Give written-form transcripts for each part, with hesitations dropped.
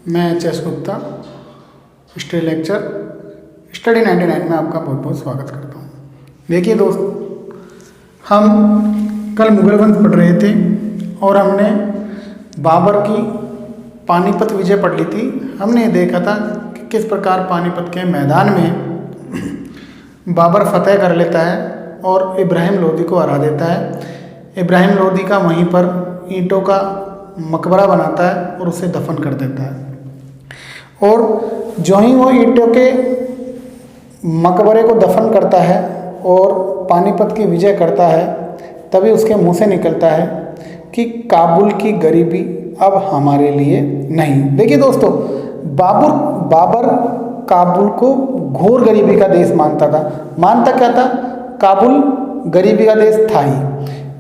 मैं HS. Gupta history lecture study 99 में आपका बहुत बहुत स्वागत करता हूँ। देखिए दोस्त, हम कल मुगल वंश पढ़ रहे थे और हमने बाबर की पानीपत विजय पढ़ ली थी। हमने देखा था कि किस प्रकार पानीपत के मैदान में बाबर फतेह कर लेता है और इब्राहिम लोदी को हरा देता है। इब्राहिम लोदी का वहीं पर ईंटों का मकबरा बनाता है और उसे दफन कर देता है। और जो ही वो ईंटों के मकबरे को दफन करता है और पानीपत की विजय करता है, तभी उसके मुंह से निकलता है कि काबुल की गरीबी अब हमारे लिए नहीं। देखिए दोस्तों, बाबर काबुल को घोर गरीबी का देश मानता था। मानता क्या था? काबुल गरीबी का देश था ही,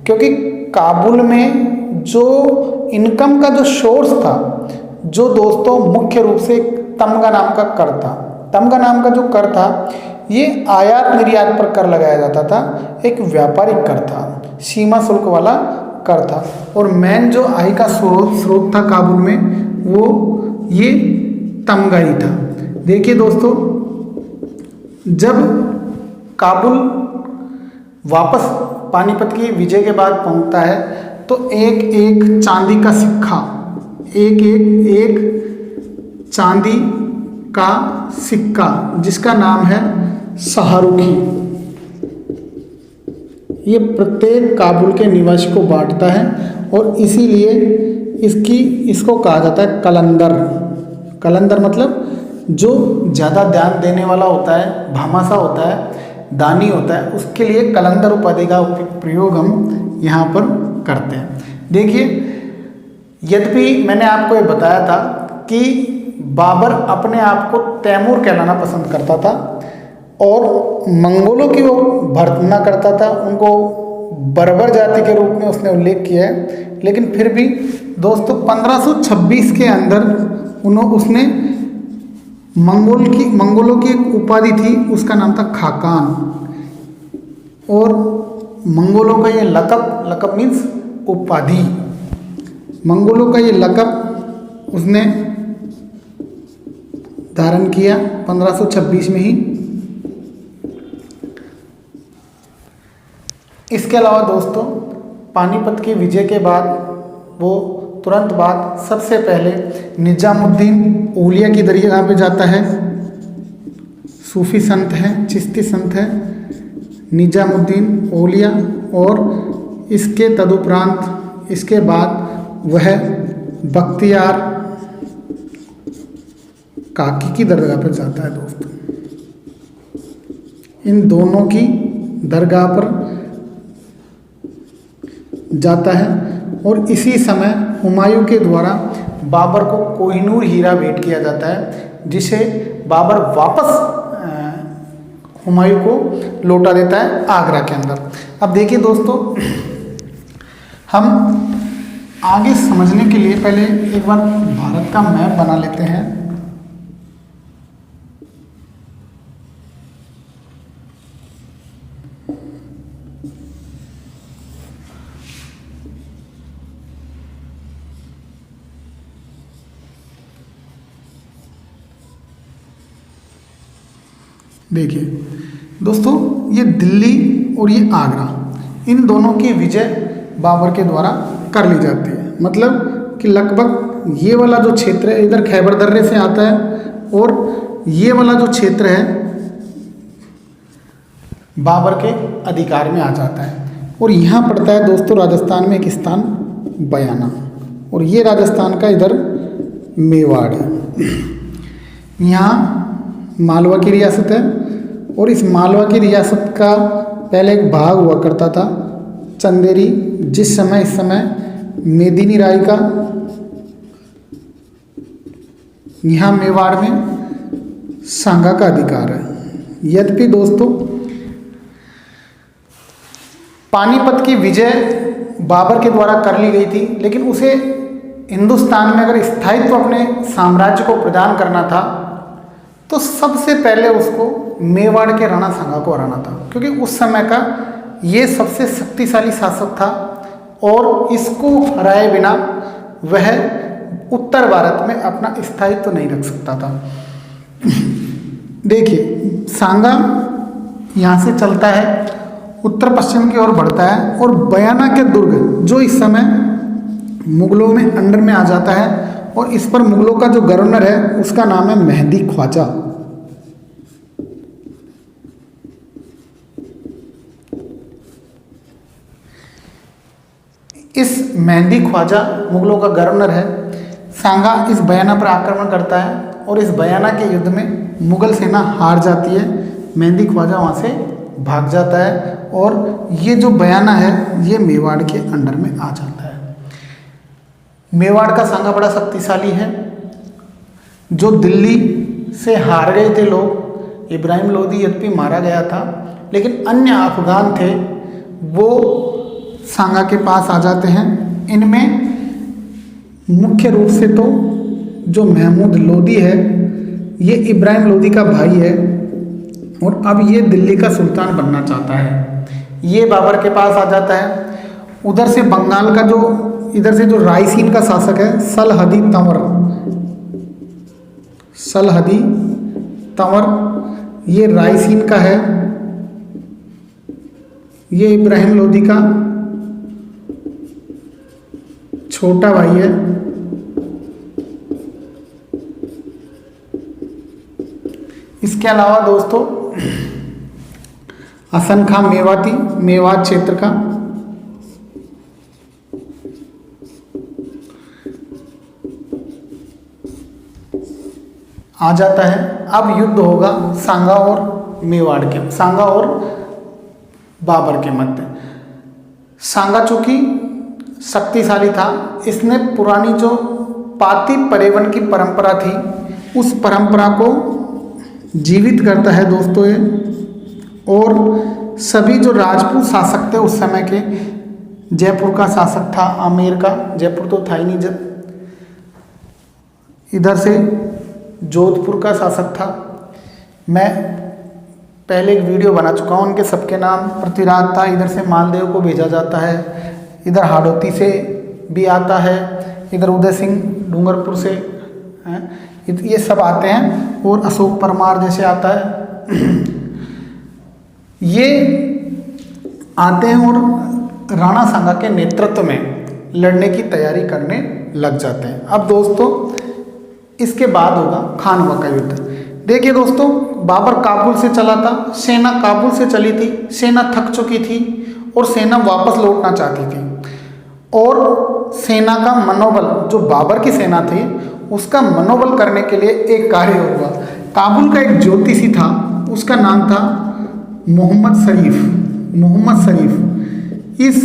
क्योंकि काबुल में जो इनकम का जो सोर्स था, जो दोस्तों मुख्य रूप से तमगा नाम का कर था। तमगा नाम का जो कर था, ये आयात निर्यात पर कर लगाया जाता था। एक व्यापारिक कर था, सीमा शुल्क वाला कर था। और मेन जो आय का स्रोत था काबुल में, वो ये तमगा ही था। देखिए दोस्तों, जब काबुल वापस पानीपत की विजय के बाद पहुंचता है तो एक एक चांदी का सिक्का, एक चांदी का सिक्का जिसका नाम है शाहरुखी, ये प्रत्येक काबुल के निवासी को बांटता है और इसीलिए इसको कहा जाता है कलंदर। कलंदर मतलब जो ज़्यादा ध्यान देने वाला होता है, भामासा होता है, दानी होता है, उसके लिए कलंदर उपाधि का प्रयोग हम यहाँ पर करते हैं। देखिए, यद्यपि मैंने आपको ये बताया था कि बाबर अपने आप को तैमूर कहलाना पसंद करता था और मंगोलों की वो भर्त्सना करता था, उनको बर्बर जाति के रूप में उसने उल्लेख किया है। लेकिन फिर भी दोस्तों 1526 के अंदर उसने मंगोलों की एक उपाधि थी, उसका नाम था खाकान। और मंगोलों का ये लकब मीन्स उपाधि, मंगोलों का ये लकब उसने धारण किया 1526 में ही। इसके अलावा दोस्तों, पानीपत की विजय के बाद वो तुरंत बाद सबसे पहले निजामुद्दीन औलिया की दरगाह पे जाता है। सूफी संत हैं, चिश्ती संत हैं निजामुद्दीन औलिया। और इसके तदुपरांत इसके बाद वह बख्तियार काकी की दरगाह पर जाता है। दोस्तों, इन दोनों की दरगाह पर जाता है और इसी समय हुमायूं के द्वारा बाबर को कोहिनूर हीरा भेंट किया जाता है, जिसे बाबर वापस हुमायूं को लौटा देता है आगरा के अंदर। अब देखिए दोस्तों, हम आगे समझने के लिए पहले एक बार भारत का मैप बना लेते हैं। देखिए दोस्तों, ये दिल्ली और ये आगरा, इन दोनों की विजय बाबर के द्वारा कर ली जाती है। मतलब कि लगभग ये वाला जो क्षेत्र है इधर खैबर दर्रे से आता है और ये वाला जो क्षेत्र है बाबर के अधिकार में आ जाता है। और यहाँ पड़ता है दोस्तों राजस्थान में एक स्थान बयाना, और ये राजस्थान का इधर मेवाड़ है। यहाँ मालवा की रियासत है और इस मालवा की रियासत का पहले एक भाग हुआ करता था चंदेरी, इस समय मेदिनी राय का यहाँ मेवाड़ में सांगा का अधिकार है। यद्यपि दोस्तों पानीपत की विजय बाबर के द्वारा कर ली गई थी, लेकिन उसे हिंदुस्तान में अगर स्थायित्व अपने साम्राज्य को प्रदान करना था तो सबसे पहले उसको मेवाड़ के राणा सांगा को हराना था, क्योंकि उस समय का ये सबसे शक्तिशाली शासक था और इसको हराए बिना वह उत्तर भारत में अपना स्थायित्व तो नहीं रख सकता था। देखिए सांगा यहाँ से चलता है, उत्तर पश्चिम की ओर बढ़ता है और बयाना के दुर्ग जो इस समय मुगलों में अंडर में आ जाता है, और इस पर मुगलों का जो गवर्नर है उसका नाम है मेहंदी ख्वाजा। इस मेहंदी ख्वाजा मुगलों का गवर्नर है। सांगा इस बयाना पर आक्रमण करता है और इस बयाना के युद्ध में मुगल सेना हार जाती है। मेहंदी ख्वाजा वहाँ से भाग जाता है और ये जो बयाना है ये मेवाड़ के अंडर में आ जाता है। मेवाड़ का सांगा बड़ा शक्तिशाली है। जो दिल्ली से हार गए थे लोग, इब्राहिम लोदी यद्यपि मारा गया था, लेकिन अन्य अफगान थे वो सांगा के पास आ जाते हैं। इनमें मुख्य रूप से तो जो महमूद लोदी है ये इब्राहिम लोदी का भाई है और अब ये दिल्ली का सुल्तान बनना चाहता है। ये बाबर के पास आ जाता है। उधर से बंगाल का जो इधर से जो रायसीन का शासक है सलहदी तंवर, ये रायसीन का है, ये इब्राहिम लोदी का छोटा भाई है। इसके अलावा दोस्तों हसन खां मेवाती मेवात क्षेत्र का, आ जाता है। अब युद्ध होगा सांगा और मेवाड़ के, सांगा और बाबर के मध्य। सांगा चूंकि शक्तिशाली था, इसने पुरानी जो पाती परेवन की परंपरा थी उस परंपरा को जीवित करता है दोस्तों ये। और सभी जो राजपूत शासक थे उस समय के, जयपुर का शासक था आमेर का, जयपुर तो था ही नहीं, इधर से जोधपुर का शासक था। मैं पहले एक वीडियो बना चुका हूँ उनके सबके नाम। पृथ्वीराज था, इधर से मालदेव को भेजा जाता है, इधर हाड़ौती से भी आता है, इधर उदय सिंह डूंगरपुर से हैं, ये सब आते हैं, और अशोक परमार जैसे आता है। ये आते हैं और राणा सांगा के नेतृत्व में लड़ने की तैयारी करने लग जाते हैं। अब दोस्तों इसके बाद होगा खानवा का युद्ध। देखिए दोस्तों, बाबर काबुल से चला था, सेना काबुल से चली थी, सेना थक चुकी थी और सेना वापस लौटना चाहती थी। और सेना का मनोबल, जो बाबर की सेना थी उसका मनोबल करने के लिए एक कार्य हुआ। काबुल का एक ज्योतिषी था, उसका नाम था मोहम्मद शरीफ। इस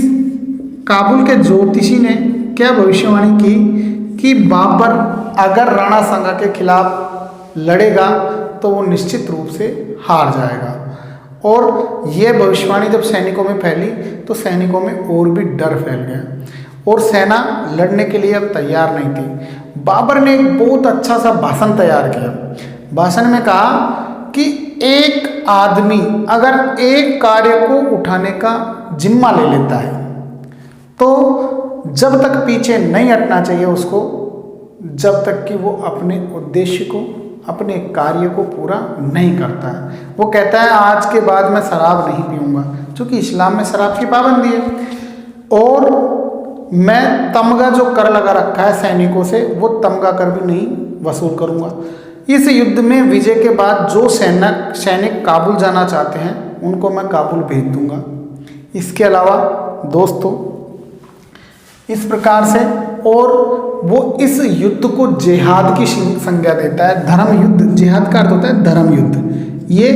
काबुल के ज्योतिषी ने क्या भविष्यवाणी की कि बाबर अगर राणा सांगा के खिलाफ लड़ेगा तो वो निश्चित रूप से हार जाएगा। और ये भविष्यवाणी जब सैनिकों में फैली तो सैनिकों में और भी डर फैल गया और सेना लड़ने के लिए अब तैयार नहीं थी। बाबर ने एक बहुत अच्छा सा भाषण तैयार किया। भाषण में कहा कि एक आदमी अगर एक कार्य को उठाने का जिम्मा ले लेता है तो जब तक पीछे नहीं हटना चाहिए उसको, जब तक कि वो अपने उद्देश्य को, अपने कार्य को पूरा नहीं करता है। वो कहता है आज के बाद मैं शराब नहीं पीऊँगा, क्योंकि इस्लाम में शराब की पाबंदी है, और मैं तमगा जो कर लगा रखा है सैनिकों से वो तमगा कर भी नहीं वसूल करूँगा। इस युद्ध में विजय के बाद जो सैनिक काबुल जाना चाहते हैं उनको मैं काबुल भेज दूँगा। इसके अलावा दोस्तों इस प्रकार से, और वो इस युद्ध को जिहाद की संज्ञा देता है। धर्म युद्ध, जिहाद का अर्थ होता है धर्म युद्ध, ये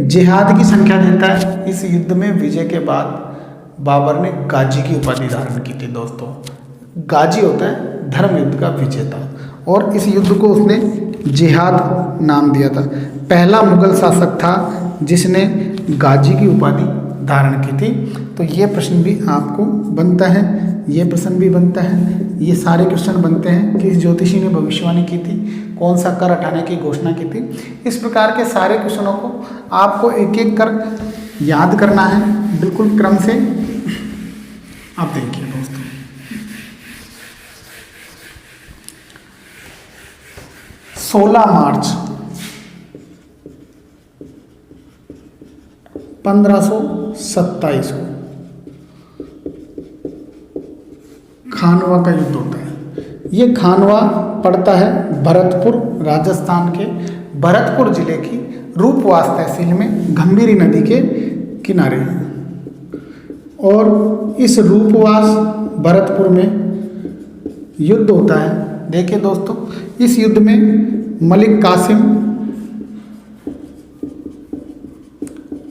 जिहाद की संख्या देता है। इस युद्ध में विजय के बाद बाबर ने गाजी की उपाधि धारण की थी। दोस्तों गाजी होता है धर्म युद्ध का विजेता, और इस युद्ध को उसने जिहाद नाम दिया था। पहला मुगल शासक था जिसने गाजी की उपाधि धारण की थी। तो ये प्रश्न भी आपको बनता है, ये प्रश्न भी बनता है, ये सारे क्वेश्चन बनते हैं कि इस ज्योतिषी ने भविष्यवाणी की थी, कौन सा कर हटाने की घोषणा की थी। इस प्रकार के सारे क्वेश्चनों को आपको एक एक कर याद करना है, बिल्कुल क्रम से। आप देखिए दोस्तों, 16 मार्च 1527 को खानवा का युद्ध होता है। ये खानवा पड़ता है भरतपुर, राजस्थान के भरतपुर जिले की रूपवास तहसील में गंभीरी नदी के किनारे है। और इस रूपवास भरतपुर में युद्ध होता है। देखिए दोस्तों, इस युद्ध में मलिक कासिम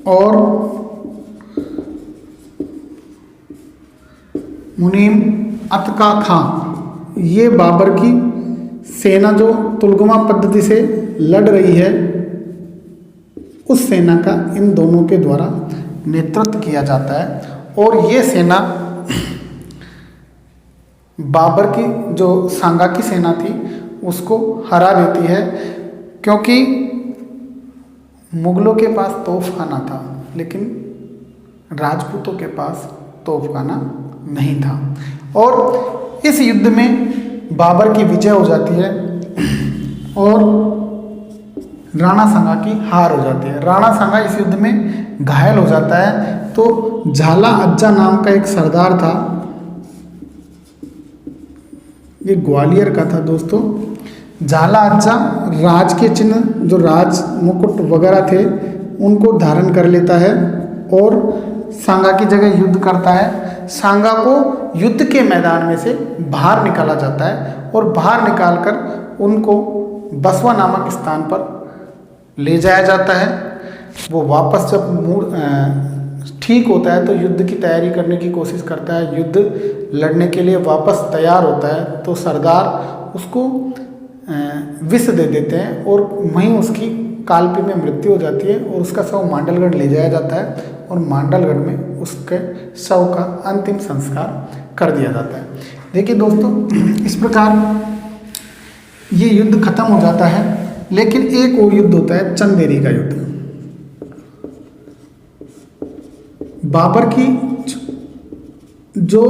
और मुनीम अतका खां, ये बाबर की सेना जो तुलगमा पद्धति से लड़ रही है, उस सेना का इन दोनों के द्वारा नेतृत्व किया जाता है। और ये सेना बाबर की जो सांगा की सेना थी उसको हरा देती है, क्योंकि मुगलों के पास तोपखाना था लेकिन राजपूतों के पास तोपखाना नहीं था। और इस युद्ध में बाबर की विजय हो जाती है और राणा सांगा की हार हो जाती है। राणा सांगा इस युद्ध में घायल हो जाता है। तो झाला अज्जा नाम का एक सरदार था, ये ग्वालियर का था दोस्तों। झाला अज्जा राज के चिन्ह, जो राज मुकुट वगैरह थे, उनको धारण कर लेता है और सांगा की जगह युद्ध करता है। सांगा को युद्ध के मैदान में से बाहर निकाला जाता है और बाहर निकालकर उनको बसवा नामक स्थान पर ले जाया जाता है। वो वापस जब ठीक होता है तो युद्ध की तैयारी करने की कोशिश करता है, युद्ध लड़ने के लिए वापस तैयार होता है, तो सरदार उसको विष दे देते हैं और वहीं उसकी कालपी में मृत्यु हो जाती है और उसका शव मांडलगढ़ ले जाया जाता है और मांडलगढ़ में उसके शव का अंतिम संस्कार कर दिया जाता है। देखिए दोस्तों, इस प्रकार ये युद्ध खत्म हो जाता है। लेकिन एक और युद्ध होता है, चंदेरी का युद्ध। बाबर की जो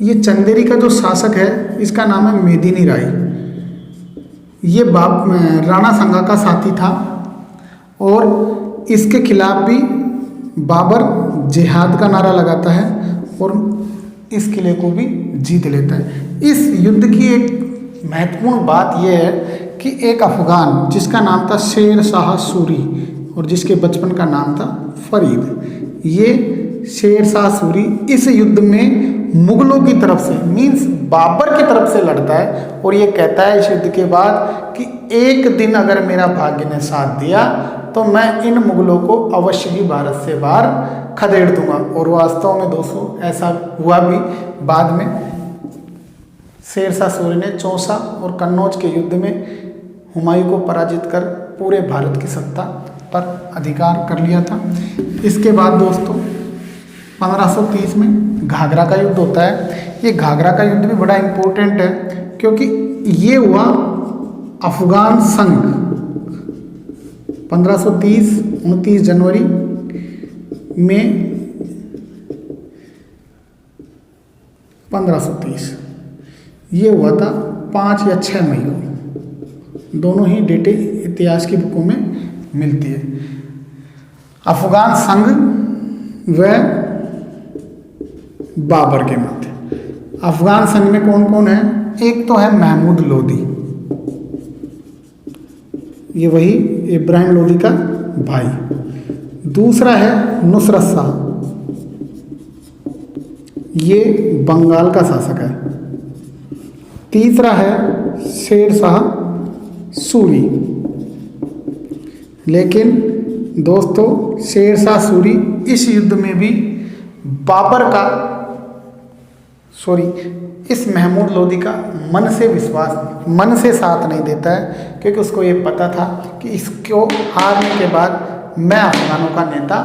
ये चंदेरी का जो शासक है, इसका नाम है मेदिनी राय। ये राणा सांगा का साथी था और इसके खिलाफ भी बाबर जिहाद का नारा लगाता है और इस किले को भी जीत लेता है। इस युद्ध की एक महत्वपूर्ण बात यह है कि एक अफगान जिसका नाम था शेर शाह सूरी और जिसके बचपन का नाम था फरीद, ये शेर शाह सूरी इस युद्ध में मुगलों की तरफ से मीन्स बाबर की तरफ से लड़ता है और ये कहता है इस युद्ध के बाद कि एक दिन अगर मेरा भाग्य ने साथ दिया तो मैं इन मुगलों को अवश्य ही भारत से बाहर खदेड़ दूंगा। और वास्तव में दोस्तों ऐसा हुआ भी। बाद में शेर शाह सूरी ने चौसा और कन्नौज के युद्ध में हुमायूं को पराजित कर पूरे भारत की सत्ता पर अधिकार कर लिया था। इसके बाद दोस्तों 1530 में घाघरा का युद्ध होता है। ये घाघरा का युद्ध भी बड़ा इम्पोर्टेंट है क्योंकि ये हुआ अफगान संघ 1530 29 जनवरी में 1530 ये हुआ था 5 या 6 मई को। दोनों ही डेटें इतिहास की बुकों में मिलती है। अफगान संघ व बाबर के मध्य। अफगान संघ में कौन कौन है? एक तो है महमूद लोदी, ये वही इब्राहिम लोदी का भाई। दूसरा है नुसरत शाह, ये बंगाल का शासक है। तीसरा है शेर शाह सूरी। लेकिन दोस्तों शेर शाह सूरी इस युद्ध में भी बाबर का इस महमूद लोदी का मन से साथ नहीं देता है, क्योंकि उसको ये पता था कि इसको हारने के बाद मैं अफगानों का नेता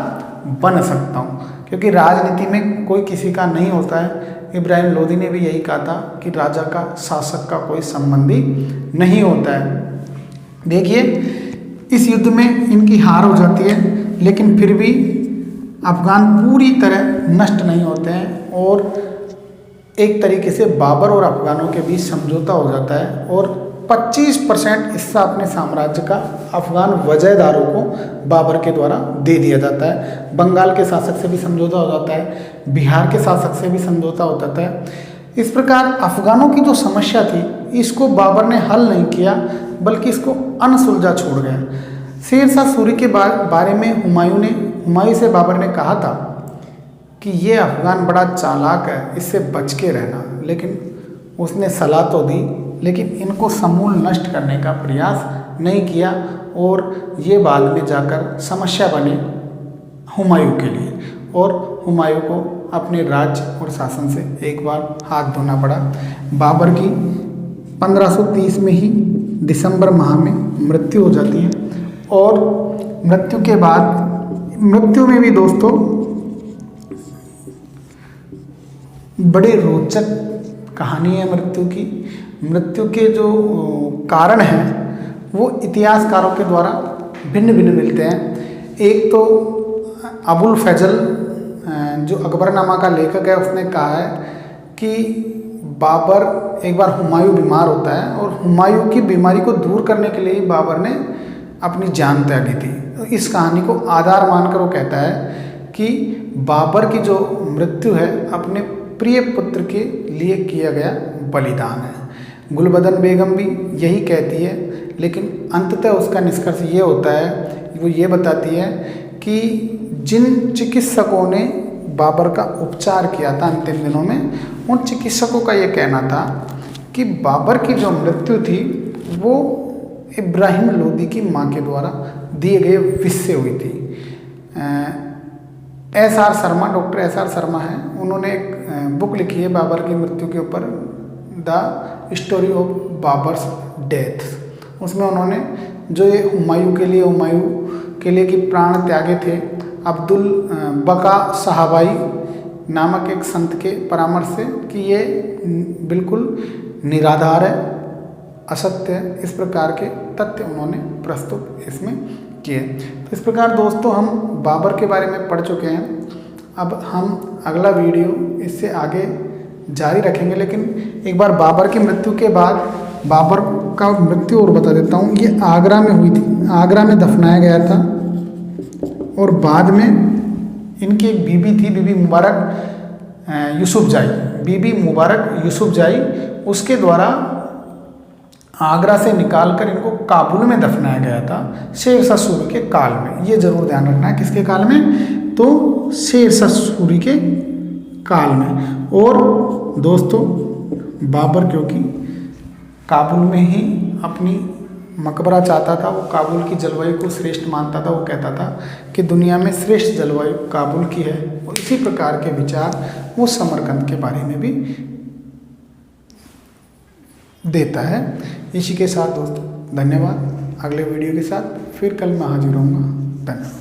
बन सकता हूँ, क्योंकि राजनीति में कोई किसी का नहीं होता है। इब्राहिम लोदी ने भी यही कहा था कि राजा का शासक का कोई संबंधी नहीं होता है। देखिए इस युद्ध में इनकी हार हो जाती है, लेकिन फिर भी अफगान पूरी तरह नष्ट नहीं होते हैं और एक तरीके से बाबर और अफगानों के बीच समझौता हो जाता है और 25% हिस्सा अपने साम्राज्य का अफगान वजहदारों को बाबर के द्वारा दे दिया जाता है। बंगाल के शासक से भी समझौता हो जाता है, बिहार के शासक से भी समझौता हो जाता है। इस प्रकार अफगानों की जो समस्या थी इसको बाबर ने हल नहीं किया, बल्कि इसको अनसुलझा छोड़ गया। शेर शाह सूरी के बारे में हुमायूं से बाबर ने कहा था कि ये अफगान बड़ा चालाक है, इससे बच के रहना, लेकिन उसने सलाह तो दी, लेकिन इनको समूल नष्ट करने का प्रयास नहीं किया और ये बाद में जाकर समस्या बनी हुमायूं के लिए, और हुमायूं को अपने राज्य और शासन से एक बार हाथ धोना पड़ा। बाबर की 1530 में ही दिसंबर माह में मृत्यु हो जाती है, और मृत्यु में भी दोस्तों बड़ी रोचक कहानी है मृत्यु के जो कारण हैं वो इतिहासकारों के द्वारा भिन्न भिन्न मिलते हैं। एक तो अबुल फजल जो अकबरनामा का लेखक है, उसने कहा है कि बाबर एक बार हुमायूं बीमार होता है और हुमायूं की बीमारी को दूर करने के लिए ही बाबर ने अपनी जान त्यागी थी। तो इस कहानी को आधार मानकर वो कहता है कि बाबर की जो मृत्यु है अपने प्रिय पुत्र के लिए किया गया बलिदान है। गुलबदन बेगम भी यही कहती है, लेकिन अंततः उसका निष्कर्ष ये होता है, वो ये बताती है कि जिन चिकित्सकों ने बाबर का उपचार किया था अंतिम दिनों में, उन चिकित्सकों का ये कहना था कि बाबर की जो मृत्यु थी वो इब्राहिम लोदी की माँ के द्वारा दिए गए विष से हुई थी। डॉक्टर एस आर शर्मा हैं, उन्होंने एक बुक लिखी है बाबर की मृत्यु के ऊपर, the story of Babar's death. उसमें उन्होंने जो ये हुमायूं के लिए कि प्राण त्यागे थे, अब्दुल बका साहबाई नामक एक संत के परामर्श से, कि ये बिल्कुल निराधार है, असत्य है, इस प्रकार के तथ्य उन्होंने प्रस्तुत इसमें किए। तो इस प्रकार दोस्तों हम बाबर के बारे में पढ़ चुके हैं। अब हम अगला वीडियो इससे आगे जारी रखेंगे, लेकिन एक बार बाबर की मृत्यु के बाद बाबर का मृत्यु और बता देता हूँ। ये आगरा में हुई थी, आगरा में दफनाया गया था, और बाद में इनकी एक बीबी थी, बीबी मुबारक यूसुफजाई, उसके द्वारा आगरा से निकालकर इनको काबुल में दफनाया गया था शेर शाह सूरी के काल में। ये जरूर ध्यान रखना है, किसके काल में? तो शेर शाह सूरी के काल में। और दोस्तों बाबर क्योंकि काबुल में ही अपनी मकबरा चाहता था, वो काबुल की जलवायु को श्रेष्ठ मानता था, वो कहता था कि दुनिया में श्रेष्ठ जलवायु काबुल की है, और इसी प्रकार के विचार वो समरकंद के बारे में भी देता है। इसी के साथ दोस्तों धन्यवाद। अगले वीडियो के साथ फिर कल मैं हाजिर होऊंगा। धन्यवाद।